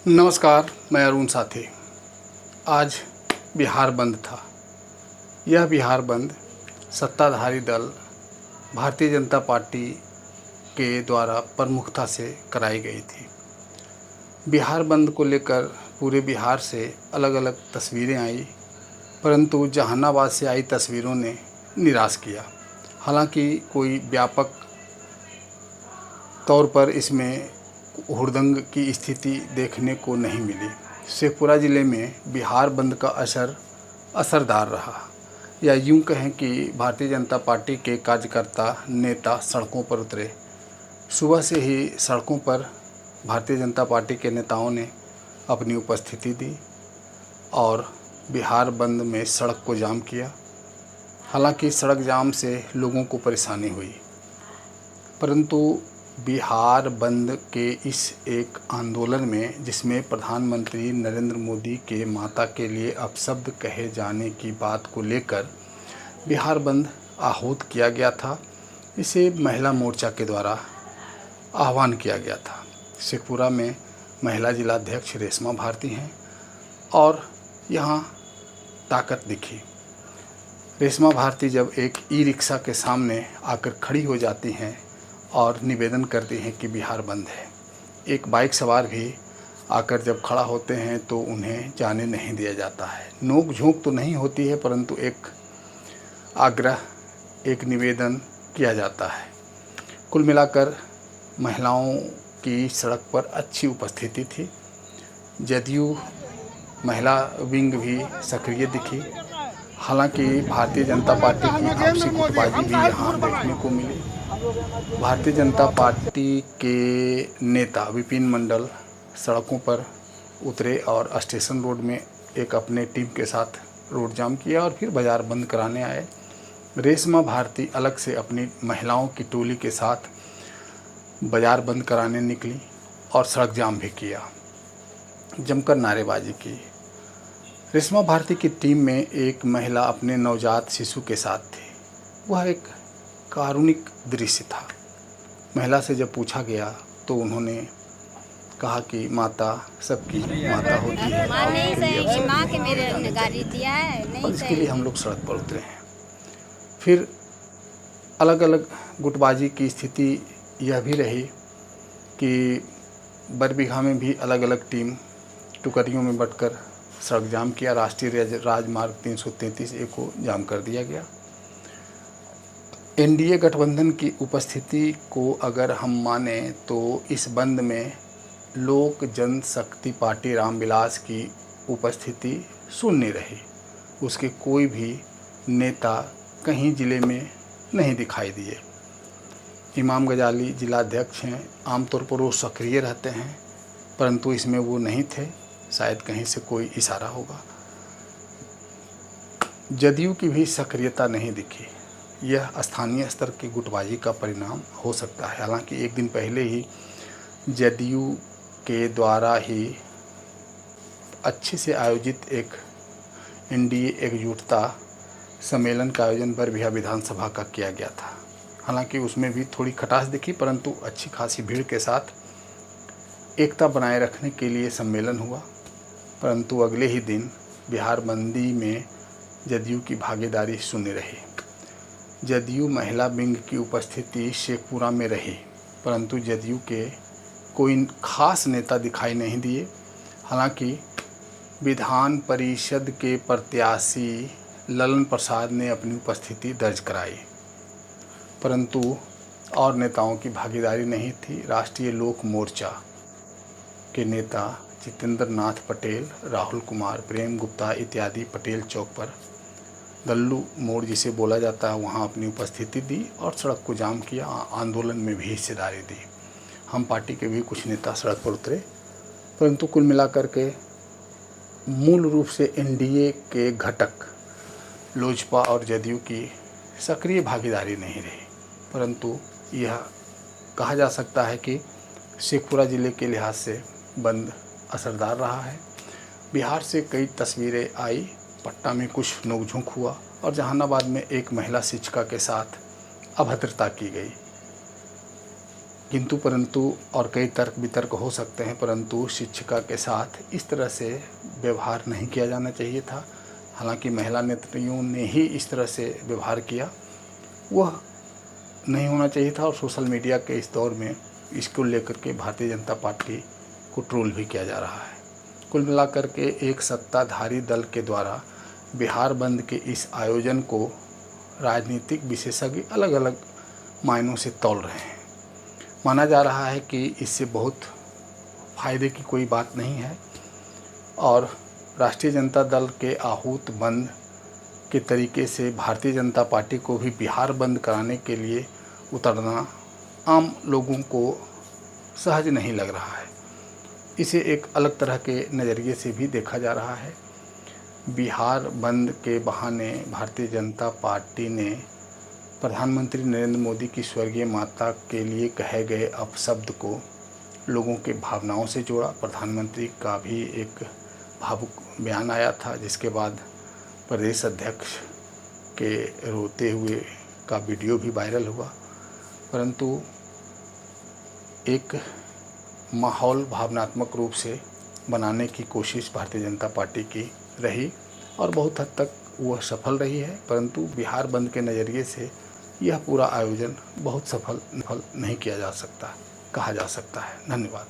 नमस्कार, मैं अरुण साथी। आज बिहार बंद था। यह बिहार बंद सत्ताधारी दल भारतीय जनता पार्टी के द्वारा प्रमुखता से कराई गई थी। बिहार बंद को लेकर पूरे बिहार से अलग अलग तस्वीरें आई, परंतु जहानाबाद से आई तस्वीरों ने निराश किया। हालांकि कोई व्यापक तौर पर इसमें हुड़दंग की स्थिति देखने को नहीं मिली। शेखपुरा ज़िले में बिहार बंद का असरदार रहा, या यूं कहें कि भारतीय जनता पार्टी के कार्यकर्ता नेता सड़कों पर उतरे। सुबह से ही सड़कों पर भारतीय जनता पार्टी के नेताओं ने अपनी उपस्थिति दी और बिहार बंद में सड़क को जाम किया। हालांकि सड़क जाम से लोगों को परेशानी हुई, परंतु बिहार बंद के इस एक आंदोलन में, जिसमें प्रधानमंत्री नरेंद्र मोदी के माता के लिए अपशब्द कहे जाने की बात को लेकर बिहार बंद आहूत किया गया था, इसे महिला मोर्चा के द्वारा आह्वान किया गया था। शेखपुरा में महिला जिलाध्यक्ष रेशमा भारती हैं और यहाँ ताकत दिखी। रेशमा भारती जब एक ई रिक्शा के सामने आकर खड़ी हो जाती हैं और निवेदन करती हैं कि बिहार बंद है, एक बाइक सवार भी आकर जब खड़ा होते हैं तो उन्हें जाने नहीं दिया जाता है। नोक झोंक तो नहीं होती है, परंतु एक आग्रह, एक निवेदन किया जाता है। कुल मिलाकर महिलाओं की सड़क पर अच्छी उपस्थिति थी। जदयू महिला विंग भी सक्रिय दिखी। हालांकि भारतीय जनता पार्टी की आपसी गुटबाजी भी यहाँ देखने को मिली। भारतीय जनता पार्टी के नेता विपिन मंडल सड़कों पर उतरे और स्टेशन रोड में एक अपने टीम के साथ रोड जाम किया और फिर बाज़ार बंद कराने आए। रेशमा भारती अलग से अपनी महिलाओं की टोली के साथ बाज़ार बंद कराने निकली और सड़क जाम भी किया, जमकर नारेबाजी की। रेशमा भारती की टीम में एक महिला अपने नवजात शिशु के साथ थी। वह एक कारुणिक दृश्य था। महिला से जब पूछा गया तो उन्होंने कहा कि माता सबकी माता होती है और इसके लिए हम लोग सड़क पर उतरे हैं। फिर अलग अलग गुटबाजी की स्थिति यह भी रही कि बरबीघा में भी अलग अलग टीम टुकड़ियों में बंटकर सड़क जाम किया। राष्ट्रीय राजमार्ग 333A को जाम कर दिया गया। एनडीए गठबंधन की उपस्थिति को अगर हम माने तो इस बंद में लोक जनशक्ति पार्टी रामविलास की उपस्थिति शून्य रही। उसके कोई भी नेता कहीं ज़िले में नहीं दिखाई दिए। इमाम गजाली जिलाध्यक्ष हैं, आमतौर पर वो सक्रिय रहते हैं, परंतु इसमें वो नहीं थे। शायद कहीं से कोई इशारा होगा। जदयू की भी सक्रियता नहीं दिखी। यह स्थानीय स्तर की गुटबाजी का परिणाम हो सकता है। हालांकि एक दिन पहले ही जदयू के द्वारा ही अच्छे से आयोजित एक एनडीए एकजुटता सम्मेलन का आयोजन बरबीघा विधानसभा का किया गया था। हालांकि उसमें भी थोड़ी खटास दिखी, परंतु अच्छी खासी भीड़ के साथ एकता बनाए रखने के लिए सम्मेलन हुआ। परंतु अगले ही दिन बिहार बंदी में जदयू की भागीदारी शून्य रही। जदयू महिला विंग की उपस्थिति शेखपुरा में रही, परंतु जदयू के कोई खास नेता दिखाई नहीं दिए। हालांकि विधान परिषद के प्रत्याशी ललन प्रसाद ने अपनी उपस्थिति दर्ज कराई, परंतु और नेताओं की भागीदारी नहीं थी। राष्ट्रीय लोक मोर्चा के नेता जितेंद्र नाथ पटेल, राहुल कुमार, प्रेम गुप्ता इत्यादि पटेल चौक पर, गल्लू मोड़ जिसे बोला जाता है, वहाँ अपनी उपस्थिति दी और सड़क को जाम किया। आंदोलन में भी हिस्सेदारी दी। हम पार्टी के भी कुछ नेता सड़क पर उतरे, परंतु कुल मिलाकर के मूल रूप से एनडीए के घटक लोजपा और जदयू की सक्रिय भागीदारी नहीं रही। परंतु यह कहा जा सकता है कि शेखपुरा ज़िले के लिहाज से बंद असरदार रहा है। बिहार से कई तस्वीरें आई। पटना में कुछ नोकझोंक हुआ और जहानाबाद में एक महिला शिक्षिका के साथ अभद्रता की गई। किंतु परंतु और कई तर्क वितर्क हो सकते हैं, परंतु शिक्षिका के साथ इस तरह से व्यवहार नहीं किया जाना चाहिए था। हालांकि महिला नेत्रियों ने ही इस तरह से व्यवहार किया, वह नहीं होना चाहिए था। और सोशल मीडिया के इस दौर में इसको लेकर के भारतीय जनता पार्टी को ट्रोल भी किया जा रहा है। कुल मिलाकर के एक सत्ताधारी दल के द्वारा बिहार बंद के इस आयोजन को राजनीतिक विशेषज्ञ अलग अलग मायनों से तौल रहे हैं। माना जा रहा है कि इससे बहुत फायदे की कोई बात नहीं है और राष्ट्रीय जनता दल के आहूत बंद के तरीके से भारतीय जनता पार्टी को भी बिहार बंद कराने के लिए उतरना आम लोगों को सहज नहीं लग रहा है। इसे एक अलग तरह के नज़रिए से भी देखा जा रहा है। बिहार बंद के बहाने भारतीय जनता पार्टी ने प्रधानमंत्री नरेंद्र मोदी की स्वर्गीय माता के लिए कहे गए अपशब्द को लोगों के भावनाओं से जोड़ा। प्रधानमंत्री का भी एक भावुक बयान आया था, जिसके बाद प्रदेश अध्यक्ष के रोते हुए का वीडियो भी वायरल हुआ। परंतु एक माहौल भावनात्मक रूप से बनाने की कोशिश भारतीय जनता पार्टी की रही और बहुत हद तक वह सफल रही है। परंतु बिहार बंद के नज़रिए से यह पूरा आयोजन बहुत सफल नहीं किया जा सकता, कहा जा सकता है। धन्यवाद।